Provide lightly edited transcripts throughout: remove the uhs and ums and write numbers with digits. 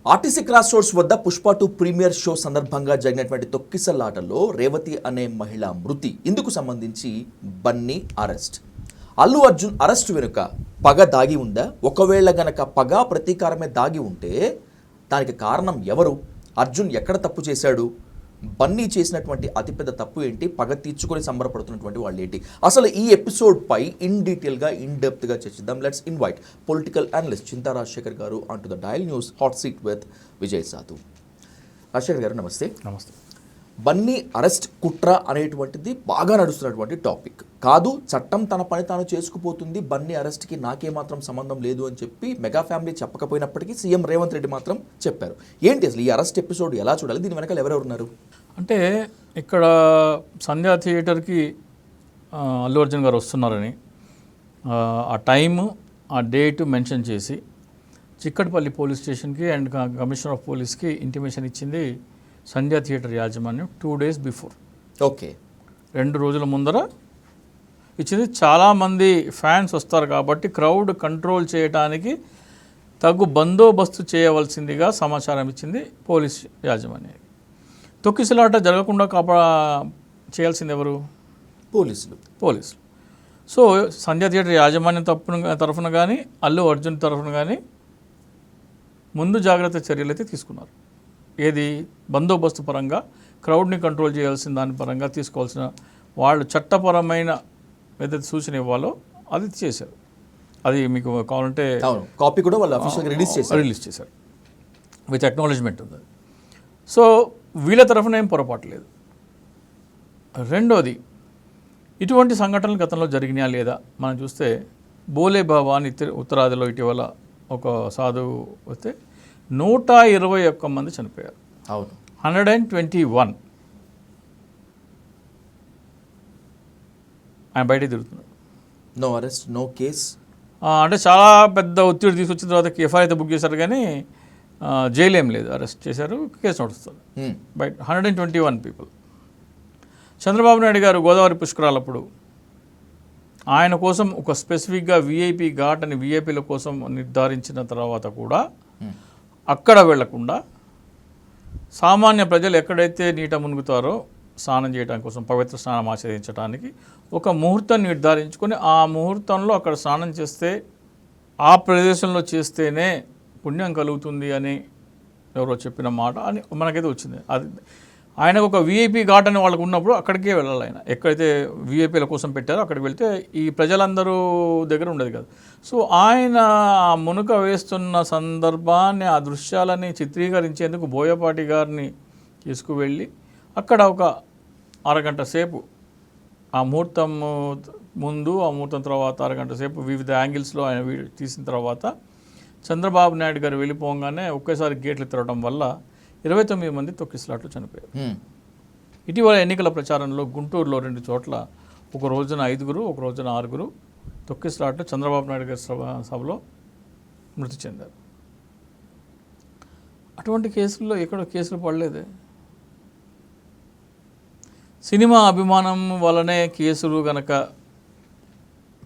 RTC cross roads వద్ద Pushpa 2 premiere show సందర్భంగా జరిగినటువంటి తొక్కిసలాటలో రేవతి అనే మహిళ మృతి. ఇందుకు సంబంధించి బన్నీ అరెస్ట్. అల్లు అర్జున్ అరెస్ట్ వెనుక పగ దాగి ఉందా? ఒకవేళ గనక పగ ప్రతీకారమే దాగి ఉంటే దానికి కారణం ఎవరు? అర్జున్ ఎక్కడ తప్పు చేశాడు? బన్నీ చేసినటువంటి అతిపెద్ద తప్పు ఏంటి? పగ తీర్చుకొని సంబరపడుతున్నటువంటి వాళ్ళు ఏంటి? అసలు ఈ ఎపిసోడ్ పై ఇన్ డీటెయిల్గా ఇన్ డెప్త్గా చర్చిద్దాం. లెట్స్ ఇన్వైట్ పొలిటికల్ అనలిస్ట్ చింతా రాజశేఖర్ గారు on to the dial news hot seat with Vijay సాధు. రాజశేఖర్ గారు నమస్తే. నమస్తే. బన్నీ అరెస్ట్ కుట్ర అనేటువంటిది బాగా నడుస్తున్నటువంటి టాపిక్ కాదు. చట్టం తన పని తాను చేసుకుపోతుంది, బన్నీ అరెస్ట్కి నాకేమాత్రం సంబంధం లేదు అని చెప్పి మెగా ఫ్యామిలీ చెప్పకపోయినప్పటికీ సీఎం రేవంత్ రెడ్డి మాత్రం చెప్పారు. ఏంటి అసలు ఈ అరెస్ట్ ఎపిసోడ్ ఎలా చూడాలి? దీని వెనకాల ఎవరెవరు ఉన్నారు? అంటే ఇక్కడ సంధ్యా థియేటర్కి అల్లు అర్జున్ గారు వస్తున్నారని ఆ టైము ఆ డేటు మెన్షన్ చేసి చిక్కడపల్లి పోలీస్ స్టేషన్కి అండ్ కమిషనర్ ఆఫ్ పోలీస్కి ఇంటిమేషన్ ఇచ్చింది సంధ్యా థియేటర్ యాజమాన్యం 2 days బిఫోర్. ఓకే, 2 రోజుల ముందర ఇచ్చింది. చాలామంది ఫ్యాన్స్ వస్తారు కాబట్టి క్రౌడ్ కంట్రోల్ చేయడానికి తగు బందోబస్తు చేయవలసిందిగా సమాచారం ఇచ్చింది పోలీస్ యాజమాన్యం. తొక్కిసలాట జరగకుండా చేయాల్సింది ఎవరు? పోలీసులు. సో సంధ్యా థియేటర్ యాజమాన్యం తరఫున కానీ అల్లు అర్జున్ తరఫున కానీ ముందు జాగ్రత్త చర్యలు అయితే తీసుకున్నారు. ఏది? బందోబస్తు పరంగా క్రౌడ్ని కంట్రోల్ చేయాల్సిన దాని పరంగా తీసుకోవాల్సిన వాళ్ళు చట్టపరమైన ఏదైతే సూచన ఇవ్వాలో అది చేశారు. అది మీకు కావాలంటే కాపీ కూడా వాళ్ళు అఫీషియల్గా రిలీజ్ చేశారు విత్ అక్నాలెడ్జ్మెంట్ ఉంది. సో వీళ్ళ తరఫున ఏం పొరపాటు లేదు. రెండోది, ఇటువంటి సంఘటనలు గతంలో జరిగినాయా లేదా మనం చూస్తే బోలే బాబా అని ఉత్తరాదిలో ఇటీవల ఒక సాధువు వస్తే 121 మంది చనిపోయారు. అవును, 121. ఆయన బయట తిరుగుతున్నాడు. No arrest, no case. అంటే చాలా పెద్ద ఒత్తిడి తీసుకొచ్చిన తర్వాత ఎఫ్ఐఆర్ అయితే బుక్ చేశారు కానీ జైలు ఏం లేదు, అరెస్ట్ చేశారు, కేసు నడుస్తుంది. బయట 121 పీపుల్. చంద్రబాబు నాయుడు గారు గోదావరి పుష్కరాలప్పుడు ఆయన కోసం ఒక స్పెసిఫిక్గా విఐపి ఘాట్ అని విఐపీల కోసం నిర్ధారించిన తర్వాత కూడా అక్కడ వెళ్లకుండా సామాన్య ప్రజలు ఎక్కడైతే నీట మునుగుతారో స్నానం చేయడం కోసం పవిత్ర స్నానం ఆచరించడానికి ఒక ముహూర్తం నిర్ధారించుకొని ఆ ముహూర్తంలో అక్కడ స్నానం చేస్తే ఆ ప్రదేశంలో చేస్తేనే పుణ్యం కలుగుతుంది అని ఎవరో చెప్పిన మాట అని మనకైతే వచ్చింది. అది ఆయనకు ఒక విఐపి ఘాట్ అని వాళ్ళకు ఉన్నప్పుడు అక్కడికే వెళ్ళాలి. ఆయన ఎక్కడైతే విఐపీల కోసం పెట్టారో అక్కడికి వెళ్తే ఈ ప్రజలందరూ దగ్గర ఉండదు కదా. సో ఆయన మునుక వేస్తున్న సందర్భాన్ని, ఆ దృశ్యాలని చిత్రీకరించేందుకు బోయపాటి గారిని తీసుకువెళ్ళి అక్కడ ఒక అరగంట సేపు ఆ ముహూర్తం ముందు ఆ ముహూర్తం తర్వాత అరగంట సేపు వివిధ యాంగిల్స్లో ఆయన వీడియో తీసిన తర్వాత చంద్రబాబు నాయుడు గారు వెళ్ళిపోగానే ఒకేసారి గేట్లు తెరవడం వల్ల 29 మంది తొక్కిసలాట్లు చనిపోయారు. ఇటీవల ఎన్నికల ప్రచారంలో గుంటూరులో 2 చోట్ల ఒక రోజున 5, ఒక రోజున 6 తొక్కిసలాట్లు చంద్రబాబు నాయుడు గారి సభలో మృతి చెందారు. అటువంటి కేసుల్లో ఎక్కడో కేసులు పడలేదే. సినిమా అభిమానం వల్లనే కేసులు గనక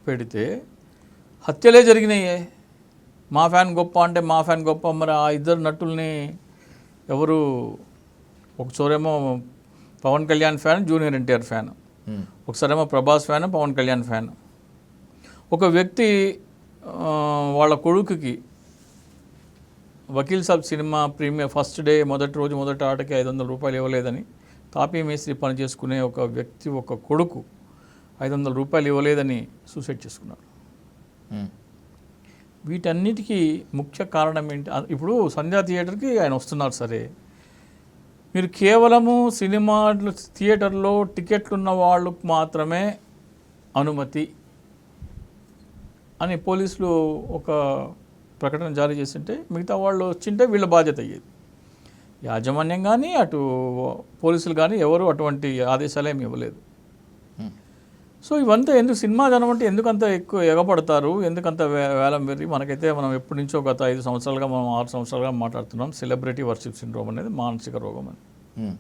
పెడితే హత్యలే జరిగినాయే. మా ఫ్యాన్ గొప్ప అంటే మా ఫ్యాన్ గొప్ప. మరి ఆ 2 నటుల్ని ఎవరు? ఒకసారేమో Pawan Kalyan fan, junior NTR fan, ఒకసారేమో ప్రభాస్ ఫ్యాన్, పవన్ కళ్యాణ్ ఫ్యాన్. ఒక వ్యక్తి వాళ్ళ కొడుకుకి Vakeel Saab cinema premiere first day మొదటి రోజు మొదటి ఆటకి 500 రూపాయలు ఇవ్వలేదని తాపీ మేస్త్రి పని చేసుకునే ఒక వ్యక్తి ఒక కొడుకు 500 రూపాయలు ఇవ్వలేదని సూసైడ్ చేసుకున్నాడు. వీటన్నిటికీ ముఖ్య కారణం ఏంటి? ఇప్పుడు సంధ్యా థియేటర్కి ఆయన వస్తున్నారు సరే, మీరు కేవలము సినిమా థియేటర్లో టికెట్లు ఉన్న వాళ్ళకు మాత్రమే అనుమతి అని పోలీసులు ఒక ప్రకటన జారీ చేస్తుంటే మిగతా వాళ్ళు వచ్చింటే వీళ్ళ బాధ్యత అయ్యేది. యాజమాన్యం కానీ అటు పోలీసులు కానీ ఎవరు అటువంటి ఆదేశాలు ఏమి ఇవ్వలేదు. సో ఇవంతా ఎందుకు? సినిమా జనం అంటే ఎందుకంత ఎక్కువ ఎగపడతారు, ఎందుకంత వేలం వెర్రి? మనకైతే మనం ఎప్పటి నుంచో గత 5 సంవత్సరాలుగా మనం 6 సంవత్సరాలుగా మాట్లాడుతున్నాం సెలబ్రిటీ వర్షిప్ సిండ్రోమ్ అనేది మానసిక రోగం అని.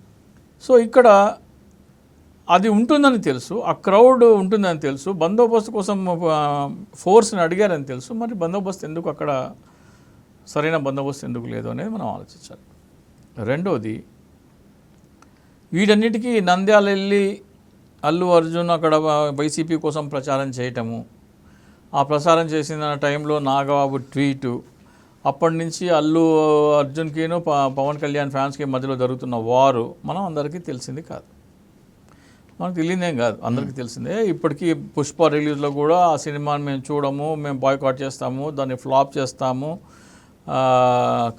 సో ఇక్కడ అది ఉంటుందని తెలుసు, ఆ క్రౌడ్ ఉంటుందని తెలుసు, బందోబస్తు కోసం ఫోర్స్ని అడిగారని తెలుసు. మరి బందోబస్తు ఎందుకు అక్కడ సరైన బందోబస్తు ఎందుకు లేదు అనేది మనం ఆలోచించాలి. రెండోది, వీటన్నిటికీ నంద్యాల వెళ్ళి అల్లు అర్జున్ అక్కడ వైసీపీ కోసం ప్రచారం చేయటము, ఆ ప్రచారం చేసిన టైంలో నాగబాబు ట్వీటు, అప్పటి నుంచి అల్లు అర్జున్కిను పవన్ కళ్యాణ్ ఫ్యాన్స్కి మధ్యలో జరుగుతున్న వారు మనం అందరికీ తెలిసింది కాదు, మనకు తెలియదేం కాదు, అందరికీ తెలిసిందే. ఇప్పటికీ పుష్ప రిలీజ్లో కూడా ఆ సినిమాని మేము చూడము, మేము బాయ్కాట్ చేస్తాము, దాన్ని ఫ్లాప్ చేస్తాము,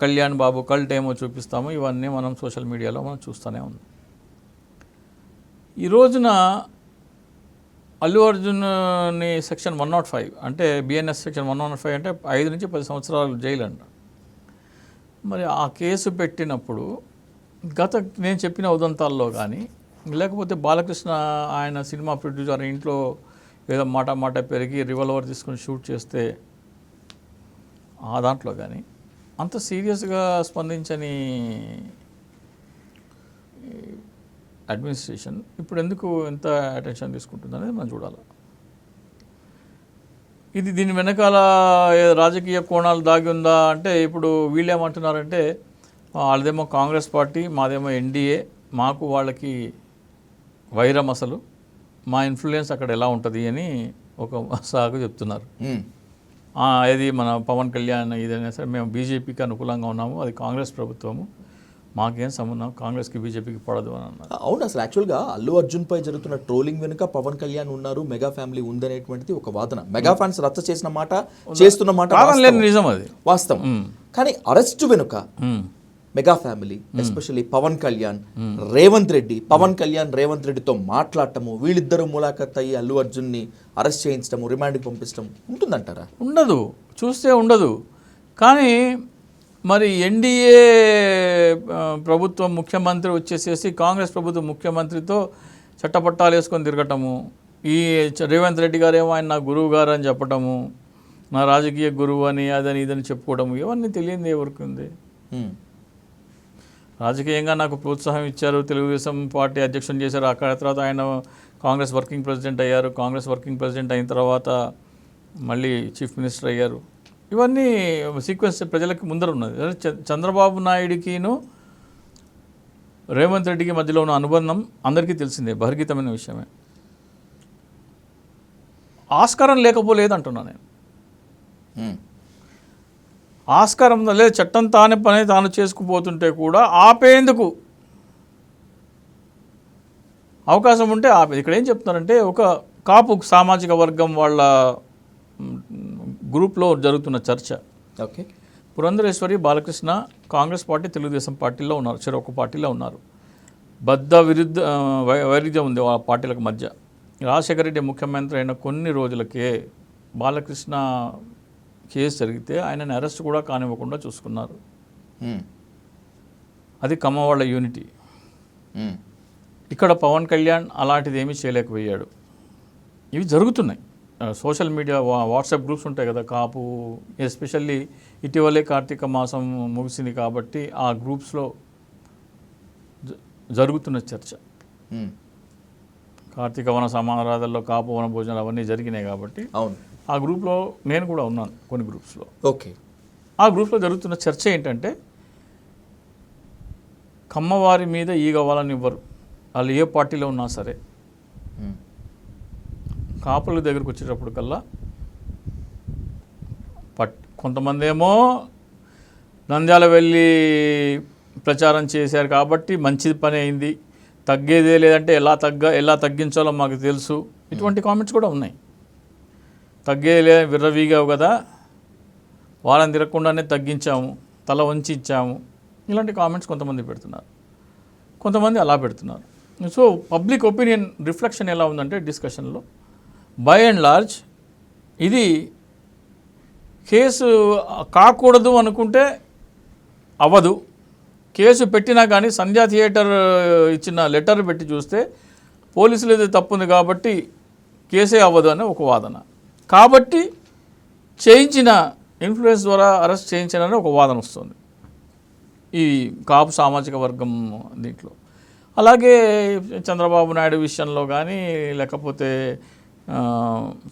కళ్యాణ్ బాబు కల్ట్ ఏమో చూపిస్తాము, ఇవన్నీ మనం సోషల్ మీడియాలో మనం చూస్తూనే ఉన్నాం. ఈ రోజున అల్లు అర్జున్ని సెక్షన్ 105 అంటే బిఎన్ఎస్ సెక్షన్ 105 అంటే 5 నుంచి 10 సంవత్సరాలు జైలు అంట. మరి ఆ కేసు పెట్టినప్పుడు నేను చెప్పిన ఉదంతాల్లో కానీ, లేకపోతే బాలకృష్ణ ఆయన సినిమా ప్రొడ్యూసర్ ఇంట్లో ఏదో మాట పెరిగి రివాల్వర్ తీసుకొని షూట్ చేస్తే ఆ దాంట్లో కానీ అంత సీరియస్గా స్పందించని అడ్మినిస్ట్రేషన్ ఇప్పుడు ఎందుకు ఎంత అటెన్షన్ తీసుకుంటుంది అనేది మనం చూడాలి. దీని వెనకాల రాజకీయ కోణాలు దాగి ఉందా అంటే, ఇప్పుడు వీళ్ళేమంటున్నారంటే వాళ్ళదేమో కాంగ్రెస్ పార్టీ, మాదేమో ఎన్డీఏ, మాకు వాళ్ళకి వైరం, అసలు మా ఇన్ఫ్లుయెన్స్ అక్కడ ఎలా ఉంటుంది అని ఒక సాగు చెప్తున్నారు. ఇది మన పవన్ కళ్యాణ్ ఇదైనా సరే మేము బీజేపీకి అనుకూలంగా ఉన్నాము, అది కాంగ్రెస్ ప్రభుత్వము, మాకేం సంబంధం, కాంగ్రెస్కి బీజేపీకి పడదు అని అన్నారు. అవును, అసలు యాక్చువల్గా అల్లు అర్జున్ పై జరుగుతున్న ట్రోలింగ్ వెనుక పవన్ కళ్యాణ్ ఉన్నారు, మెగా ఫ్యామిలీ ఉందనేటువంటిది ఒక వాదన. మెగా ఫ్యాన్స్ రచ్చ చేసిన మాట, చేస్తున్న మాట నిజం, అది వాస్తవం. కానీ అరెస్ట్ వెనుక mega family, especially Pawan Kalyan, Revanth Reddy, Pawan Kalyan Revanth రెడ్డితో మాట్లాడటము, వీళ్ళిద్దరూ ములాఖత్ అయ్యి అల్లు అర్జున్ని అరెస్ట్ చేయించడము, రిమాండ్కి పంపించడం ఉంటుందంటారా? ఉండదు, చూస్తే ఉండదు. కానీ మరి ఎన్డీఏ ప్రభుత్వం ముఖ్యమంత్రి వచ్చేసేసి కాంగ్రెస్ ప్రభుత్వం ముఖ్యమంత్రితో చట్టపట్టాలు వేసుకొని తిరగటము, ఈ రేవంత్ రెడ్డి గారేమో ఆయన నా గురువు గారు అని చెప్పటము, నా రాజకీయ గురువు అని అదని ఇదని చెప్పుకోవడము, ఇవన్నీ తెలియదు ఎవరికి ఉంది. రాజకీయంగా నాకు ప్రోత్సాహం ఇచ్చారు, తెలుగుదేశం పార్టీ అధ్యక్షుని చేశారు, అక్కడ తర్వాత ఆయన కాంగ్రెస్ వర్కింగ్ ప్రెసిడెంట్ అయ్యారు, కాంగ్రెస్ వర్కింగ్ ప్రెసిడెంట్ అయిన తర్వాత మళ్ళీ చీఫ్ మినిస్టర్ అయ్యారు. ఇవన్నీ సీక్వెన్స్ ప్రజలకు ముందర ఉన్నది. చంద్రబాబు నాయుడికిను రేవంత్ రెడ్డికి మధ్యలో ఉన్న అనుబంధం అందరికీ తెలిసిందే, బహిర్గతమైన విషయమే. ఆస్కారం లేకపోలేదు అంటున్నా నేను. ఆస్కారం లేదు, చట్టం తాను చేసుకుపోతుంటే కూడా ఆపేందుకు అవకాశం ఉంటే ఆపేది. ఇక్కడ ఏం చెప్తున్నారంటే, ఒక కాపు సామాజిక వర్గం వాళ్ళ గ్రూప్లో జరుగుతున్న చర్చ. ఓకే, పురంధరేశ్వరి, బాలకృష్ణ కాంగ్రెస్ పార్టీ, తెలుగుదేశం పార్టీలో ఉన్నారు, చెరొక పార్టీలో ఉన్నారు. వైరుధ్యం ఉంది ఆ పార్టీలకు మధ్య. రాజశేఖర రెడ్డి ముఖ్యమంత్రి అయిన కొన్ని రోజులకే బాలకృష్ణ కేసు జరిగితే ఆయనని అరెస్ట్ కూడా కానివ్వకుండా చూసుకున్నారు. అది కమ్మవాళ్ళ యూనిటీ. ఇక్కడ పవన్ కళ్యాణ్ అలాంటిది ఏమీ చేయలేకపోయాడు. ఇవి జరుగుతున్నాయి. సోషల్ మీడియా, వాట్సాప్ గ్రూప్స్ ఉంటాయి కదా కాపు, ఎస్పెషల్లీ ఇటీవలే కార్తీక మాసం ముగిసింది కాబట్టి ఆ గ్రూప్స్లో జరుగుతున్న చర్చ. కార్తీక వన సమారాధనలో కాపు వన భోజనాలు అవన్నీ జరిగినాయి కాబట్టి అవును, ఆ గ్రూప్లో నేను కూడా ఉన్నాను, కొన్ని గ్రూప్స్లో. ఓకే, ఆ గ్రూప్లో జరుగుతున్న చర్చ ఏంటంటే, కమ్మవారి మీద ఈగ వాళ్ళని ఇవ్వరు, వాళ్ళు ఏ పార్టీలో ఉన్నా సరే. కాపుల దగ్గరకు వచ్చేటప్పటికల్లా కొంతమంది ఏమో నంద్యాల వెళ్ళి ప్రచారం చేశారు కాబట్టి మంచి పని అయింది, తగ్గేదే లేదంటే ఎలా తగ్గించాలో మాకు తెలుసు, ఇటువంటి కామెంట్స్ కూడా ఉన్నాయి. తగ్గేదే విర్రవీగావు కదా, వాళ్ళని తిరగకుండానే తగ్గించాము, తల వంచి ఇచ్చాము, ఇలాంటి కామెంట్స్ కొంతమంది పెడుతున్నారు, కొంతమంది అలా పెడుతున్నారు. సో పబ్లిక్ ఒపీనియన్ రిఫ్లెక్షన్ ఎలా ఉందంటే డిస్కషన్లో, బై అండ్ లార్జ్ ఇది కేసు కాకూడదు అనుకుంటే అవ్వదు, కేసు పెట్టినా కానీ సంధ్యా థియేటర్ ఇచ్చిన లెటర్ పెట్టి చూస్తే పోలీసులు ఇది తప్పుంది కాబట్టి కేసే అవ్వదు అని ఒక వాదన, కాబట్టి చేయించిన ఇన్ఫ్లుయెన్స్ ద్వారా అరెస్ట్ చేయించాలని ఒక వాదన వస్తుంది ఈ కాపు సామాజిక వర్గం దీంట్లో. అలాగే చంద్రబాబు నాయుడు విషయంలో కానీ, లేకపోతే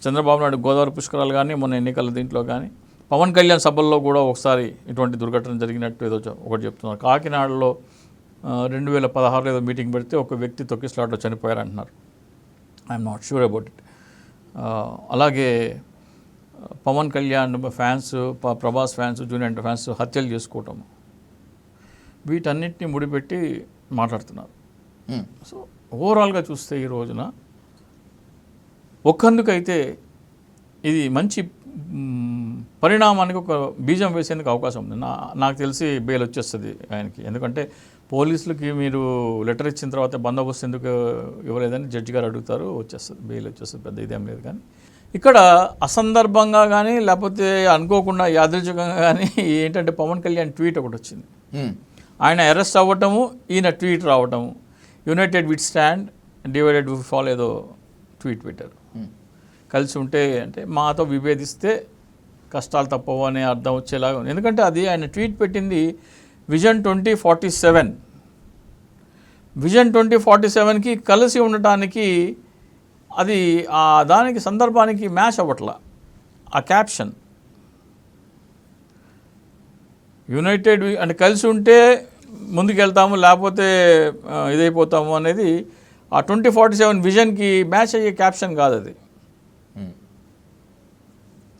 చంద్రబాబు నాయుడు గోదావరి పుష్కరాలు కానీ, మొన్న ఎన్నికల దీంట్లో కానీ పవన్ కళ్యాణ్ సభల్లో కూడా ఒకసారి ఇటువంటి దుర్ఘటన జరిగినట్టు ఏదో ఒకటి చెప్తున్నారు. కాకినాడలో 2016 ఏదో మీటింగ్ పెడితే ఒక వ్యక్తి తొక్కిసలాటలో చనిపోయారు అంటున్నారు. I'm not sure about it. అలాగే Pawan Kalyan fans, Prabhas fans, junior fans హత్యలు చేసుకోవటం, వీటన్నిటిని ముడిపెట్టి మాట్లాడుతున్నారు. సో ఓవరాల్గా చూస్తే ఈ రోజున ఒకందుకైతే ఇది మంచి పరిణామానికి ఒక బీజం వేసేందుకు అవకాశం ఉంది. నాకు తెలిసి బెయిల్ వచ్చేస్తుంది ఆయనకి. ఎందుకంటే పోలీసులకి మీరు లెటర్ ఇచ్చిన తర్వాత బందోబస్తు ఎందుకు ఇవ్వలేదని జడ్జి గారు అడుగుతారు, వచ్చేస్తుంది, బెయిల్ వచ్చేస్తుంది, పెద్ద ఇదేం లేదు. కానీ ఇక్కడ అసందర్భంగా కానీ లేకపోతే అనుకోకుండా యాదృచ్ఛికంగా కానీ ఏంటంటే పవన్ కళ్యాణ్ ట్వీట్ ఒకటి వచ్చింది. ఆయన అరెస్ట్ అవ్వటము, ఈయన ట్వీట్ రావటము, united with stand, divided we fall ఏదో ట్వీట్ పెట్టారు. కలిసి ఉంటే అంటే మాతో విభేదిస్తే కష్టాలు తప్పవు అనే అర్థం వచ్చేలాగా ఉంది. ఎందుకంటే అది ఆయన ట్వీట్ పెట్టింది విజన్ 2047. విజన్ 2047కి కలిసి ఉండటానికి అది దానికి సందర్భానికి మ్యాచ్ అవ్వట్లా ఆ క్యాప్షన్. యునైటెడ్ అంటే కలిసి ఉంటే ముందుకెళ్తాము, లేకపోతే ఇదైపోతాము అనేది ఆ 2047 విజన్కి మ్యాచ్ అయ్యే క్యాప్షన్ కాదు అది.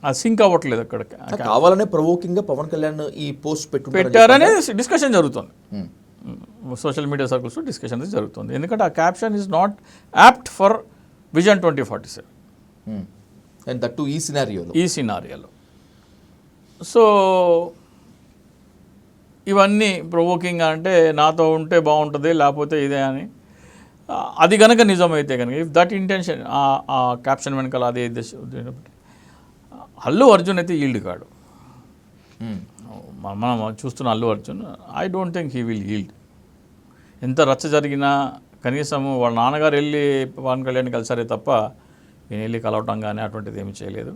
అది సింక్ అవ్వట్లేదు. అక్కడ కావాలనే ప్రవోకింగ్గా పవన్ కళ్యాణ్ ఈ పోస్ట్ పెట్టారనే డిస్కషన్ జరుగుతుంది. సోషల్ మీడియా సర్కిల్స్లో డిస్కషన్ జరుగుతుంది. ఎందుకంటే ఆ caption is not apt for vision 2047 and that to ఈ సినారియోలో. సో ఇవన్నీ ప్రొవోకింగ్ అంటే నాతో ఉంటే బాగుంటుంది, లేకపోతే ఇదే అని. అది కనుక నిజమైతే కనుక ఇఫ్ దట్ ఇంటెన్షన్ ఆ క్యాప్షన్ వెనకాల అదే అల్లు అర్జున్ అయితే ఈల్డ్ కాడు. మనం చూస్తున్న Allu Arjun I don't think he will yield. ఎంత రచ్చ జరిగినా కనీసం వాళ్ళ నాన్నగారు వెళ్ళి పవన్ కళ్యాణ్ కలిసారే తప్ప ఈయన వెళ్ళి కలవటం కానీ అటువంటిది ఏమీ చేయలేదు.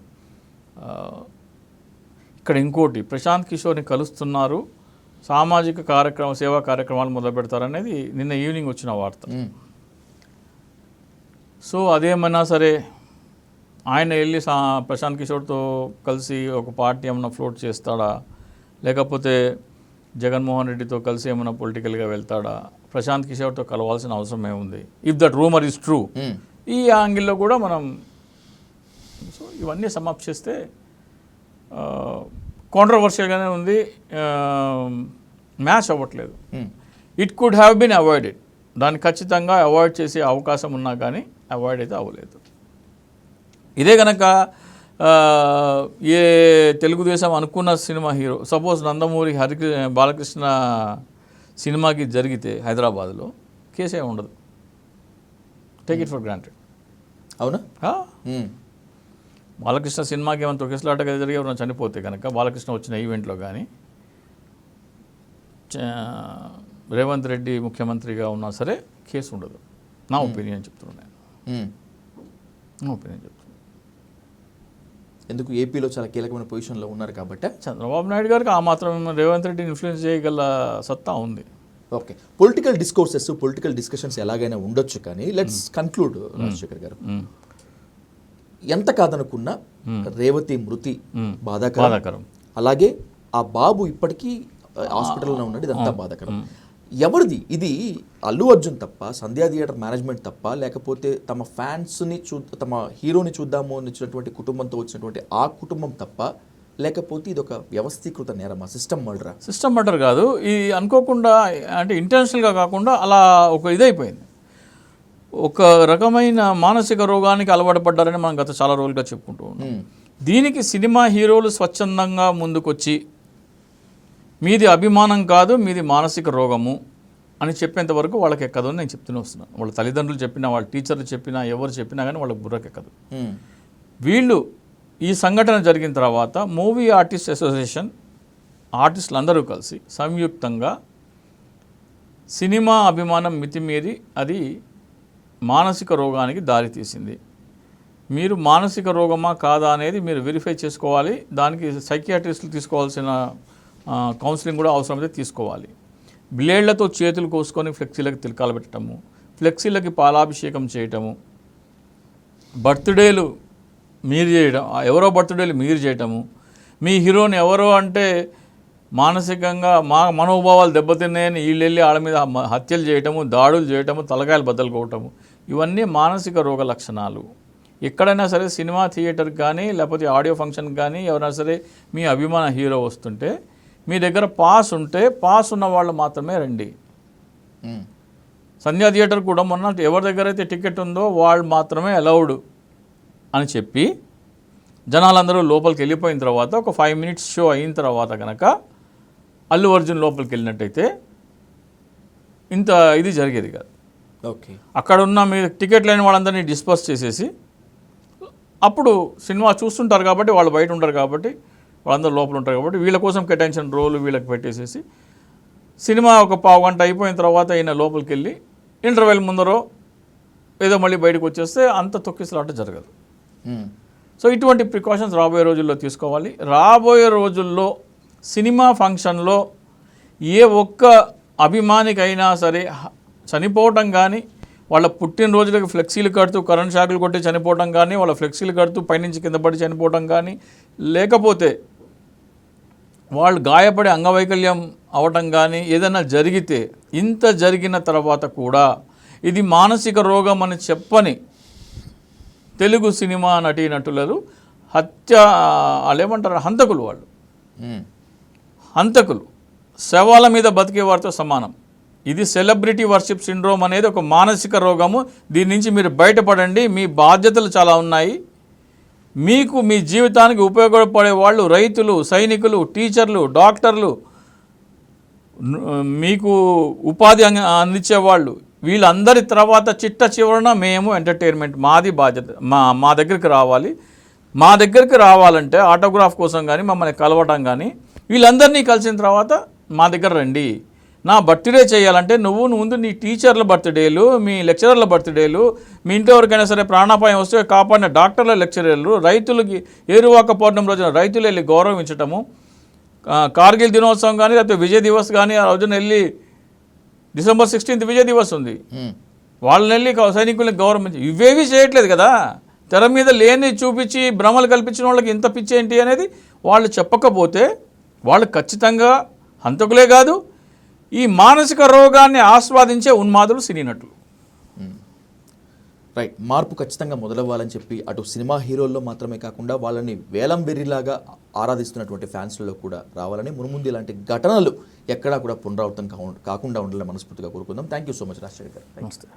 ఇక్కడ ఇంకోటి, ప్రశాంత్ కిషోర్ని కలుస్తున్నారు, సామాజిక సేవా కార్యక్రమాలు మొదలు పెడతారనేది నిన్న ఈవినింగ్ వచ్చిన వార్త. సో అదేమన్నా సరే ఆయన వెళ్ళి ప్రశాంత్ కిషోర్తో కలిసి ఒక పార్టీ ఏమన్నా ఫ్లోట్ చేస్తాడా, లేకపోతే జగన్మోహన్ రెడ్డితో కలిసి ఏమన్నా పొలిటికల్గా వెళ్తాడా, ప్రశాంత్ కిషోర్తో కలవాల్సిన అవసరం ఏముంది if that rumour is true. ఈ యాంగిల్లో కూడా మనం సో ఇవన్నీ సమాప్తి చేస్తే కాంట్రవర్షియల్గానే ఉంది, మ్యాచ్ అవ్వట్లేదు. It could have been avoided. దాన్ని ఖచ్చితంగా అవాయిడ్ చేసే అవకాశం ఉన్నా కానీ అవాయిడ్ అయితే అవ్వలేదు. ఇదే కనుక ఏ తెలుగుదేశం అనుకున్న cinema hero suppose Nandamuri Balakrishna సినిమాకి జరిగితే హైదరాబాద్లో కేసే ఉండదు. Take it for granted. అవునా? బాలకృష్ణ సినిమాకి ఏమైనా తొక్కిసలాటగా జరిగి ఎవరైనా చనిపోతే కనుక బాలకృష్ణ వచ్చిన ఈవెంట్లో కానీ రేవంత్ రెడ్డి ముఖ్యమంత్రిగా ఉన్నా సరే కేసు ఉండదు. నా ఒపీనియన్ చెప్తున్నాను నేను. నా ఒపీనియన్ చెప్తున్నాను. ఎందుకు ఏపీలో చాలా కీలకమైన పొజిషన్లో ఉన్నారు కాబట్టి చంద్రబాబు నాయుడు గారికి ఆ మాత్రం రేవంత్ రెడ్డిని ఇన్ఫ్లుయెన్స్ చేయగల సత్తా ఉంది. Okay, political discourses, political discussions ఎలాగైనా ఉండొచ్చు, కానీ లెట్స్ కన్క్లూడ్ రాజశేఖర్ గారు. ఎంత కాదనుకున్నా రేవతి మృతి బాధాకరం. అలాగే ఆ బాబు ఇప్పటికీ హాస్పిటల్లో ఉన్నాడు, ఇదంతా బాధాకరం. ఎవరిది ఇది? అల్లు అర్జున్ తప్ప, సంధ్యా థియేటర్ మేనేజ్మెంట్ తప్ప, లేకపోతే తమ ఫ్యాన్స్ని తమ హీరోని చూద్దాము అని వచ్చినటువంటి కుటుంబంతో వచ్చినటువంటి ఆ కుటుంబం తప్ప, లేకపోతే ఇది ఒక వ్యవస్థీకృత నేరమా, సిస్టమ్ మర్డరా? సిస్టమ్ మర్డర్ కాదు, ఇది అనుకోకుండా అంటే ఇంటెన్షనల్గా కాకుండా అలా ఒక ఇదైపోయింది. ఒక రకమైన మానసిక రోగానికి అలవాటు పడ్డారని మనం గత చాలా రోజులుగా చెప్పుకుంటూ ఉన్నాం. దీనికి సినిమా హీరోలు స్వచ్ఛందంగా ముందుకొచ్చి మీది అభిమానం కాదు, మీది మానసిక రోగము అని చెప్పేంత వరకు వాళ్ళకి ఎక్కదు అని నేను చెప్తూనే వస్తున్నాను. వాళ్ళ తల్లిదండ్రులు చెప్పినా, వాళ్ళ టీచర్లు చెప్పినా, ఎవరు చెప్పినా కానీ వాళ్ళకి బుర్రకెక్కదు. వీళ్ళు ఈ సంఘటన జరిగిన తర్వాత మూవీ ఆర్టిస్ట్ అసోసియేషన్ ఆర్టిస్టులు అందరూ కలిసి సంయుక్తంగా సినిమా అభిమానం మితిమీరి అది మానసిక రోగానికి దారితీసింది. మీరు మానసిక రోగమా కాదా అనేది మీరు వెరిఫై చేసుకోవాలి. దానికి సైకియాట్రిస్టులు తీసుకోవాల్సిన కౌన్సిలింగ్ కూడా అవసరమైతే తీసుకోవాలి. బ్లేడ్లతో చేతులు కోసుకొని ఫ్లెక్సీలకు తిలకాలు పెట్టడము, ఫ్లెక్సీలకి పాలాభిషేకం చేయటము, బర్త్డేలు మీరు చేయడం, ఎవరో బర్త్డేలు మీరు చేయటము, మీ హీరోని ఎవరో అంటే మానసికంగా మనోభావాలు దెబ్బతిన్నాయని వీళ్ళు వెళ్ళి వాళ్ళ మీద హత్యలు చేయటము, దాడులు చేయటము, తలకాయలు బద్దలుకోవటము, ఇవన్నీ మానసిక రోగ లక్షణాలు. ఎక్కడైనా సరే సినిమా థియేటర్కి కానీ లేకపోతే ఆడియో ఫంక్షన్కి కానీ ఎవరైనా సరే మీ అభిమాన హీరో వస్తుంటే మీ దగ్గర పాస్ ఉంటే పాస్ ఉన్న వాళ్ళు మాత్రమే రండి. సంధ్యా థియేటర్ కూడా మొన్న ఎవరి దగ్గర అయితే టికెట్ ఉందో వాళ్ళు మాత్రమే అలౌడ్ అని చెప్పి జనాలందరూ లోపలికి వెళ్ళిపోయిన తర్వాత ఒక 5 minutes షో అయిన తర్వాత కనుక అల్లు అర్జున్ లోపలికి వెళ్ళినట్టయితే ఇంత ఇది జరిగేది కాదు. ఓకే, అక్కడ ఉన్న మీ టికెట్ లేని వాళ్ళందరినీ డిస్పర్స్ చేసేసి అప్పుడు సినిమా చూస్తుంటారు కాబట్టి వాళ్ళు బయట ఉంటారు కాబట్టి వాళ్ళందరూ లోపల ఉంటారు కాబట్టి వీళ్ళ కోసం కేటాయించిన రోలు వీళ్ళకి పెట్టేసేసి సినిమా ఒక పావు గంట అయిపోయిన తర్వాత ఈయన లోపలికి వెళ్ళి ఇంటర్వెల్ ముందరో ఏదో మళ్ళీ బయటకు వచ్చేస్తే అంత తొక్కిసలాట జరగదు. సో ఇటువంటి ప్రికాషన్స్ రాబోయే రోజుల్లో తీసుకోవాలి. రాబోయే రోజుల్లో సినిమా ఫంక్షన్లో ఏ ఒక్క అభిమానికైనా సరే చనిపోవటం కానీ, వాళ్ళ పుట్టినరోజులకు ఫ్లెక్సీలు కడుతూ కరెంట్ షాకులు కొట్టి చనిపోవటం కానీ, వాళ్ళ ఫ్లెక్సీలు కడుతూ పైనుంచి కింద పడి చనిపోవటం కానీ, లేకపోతే వాళ్ళు గాయపడి అంగవైకల్యం అవటం కానీ ఏదైనా జరిగితే, ఇంత జరిగిన తర్వాత కూడా ఇది మానసిక రోగం అని చెప్పని తెలుగు సినిమా నటీనటులు వాళ్ళు ఏమంటారు, హంతకులు. వాళ్ళు హంతకులు, శవాల మీద బతికే వారితో సమానం. ఇది సెలబ్రిటీ వర్షిప్ సిండ్రోమ్ అనేది ఒక మానసిక రోగము. దీని నుంచి మీరు బయటపడండి. మీ బాధ్యతలు చాలా ఉన్నాయి. మీకు మీ జీవితానికి ఉపయోగపడే వాళ్ళు రైతులు, సైనికులు, టీచర్లు, డాక్టర్లు, మీకు ఉపాధి అందించేవాళ్ళు, వీళ్ళందరి తర్వాత చిట్ట చివరన మేము ఎంటర్టైన్మెంట్, మాది బాధ్యత. మా దగ్గరికి రావాలి. మా దగ్గరికి రావాలంటే ఆటోగ్రాఫ్ కోసం కానీ మమ్మల్ని కలవటం కానీ వీళ్ళందరినీ కలిసిన తర్వాత మా దగ్గర రండి. నా బర్త్డే చేయాలంటే నువ్వు ముందు నీ టీచర్ల బర్త్డేలు, మీ లెక్చరర్ల బర్త్డేలు, మీ ఇంట్లో ఎవరికైనా సరే ప్రాణాపాయం వస్తే కాపాడిన డాక్టర్ల లెక్చరర్లు, రైతులకి ఏరువాక పౌర్ణమి రోజున రైతులు వెళ్ళి గౌరవించటము, కార్గిల్ దినోత్సవం కానీ లేకపోతే విజయ్ దివస్ కానీ ఆ రోజున వెళ్ళి December 16th విజయ్ దివస్ ఉంది, వాళ్ళని వెళ్ళి సైనికుల్ని గౌరవించి ఇవేవి చేయట్లేదు కదా. తెర మీద లేని చూపించి భ్రమలు కల్పించిన వాళ్ళకి ఇంత పిచ్చి ఏంటి అనేది వాళ్ళు చెప్పకపోతే వాళ్ళు ఖచ్చితంగా హంతకులే కాదు, ఈ మానసిక రోగాన్ని ఆస్వాదించే ఉన్మాదులు సినీ నటులు. రైట్, మార్పు ఖచ్చితంగా మొదలవ్వాలని చెప్పి అటు సినిమా హీరోల్లో మాత్రమే కాకుండా వాళ్ళని వేలం వెర్రిలాగా ఆరాధిస్తున్నటువంటి ఫ్యాన్స్లలో కూడా రావాలని, మునుముందు ఇలాంటి ఘటనలు ఎక్కడా కూడా పునరావృతం కాకుండా ఉండాలని మనస్ఫూర్తిగా కోరుకుందాం. Thank you so much Rajasekhar గారు. నమస్తే.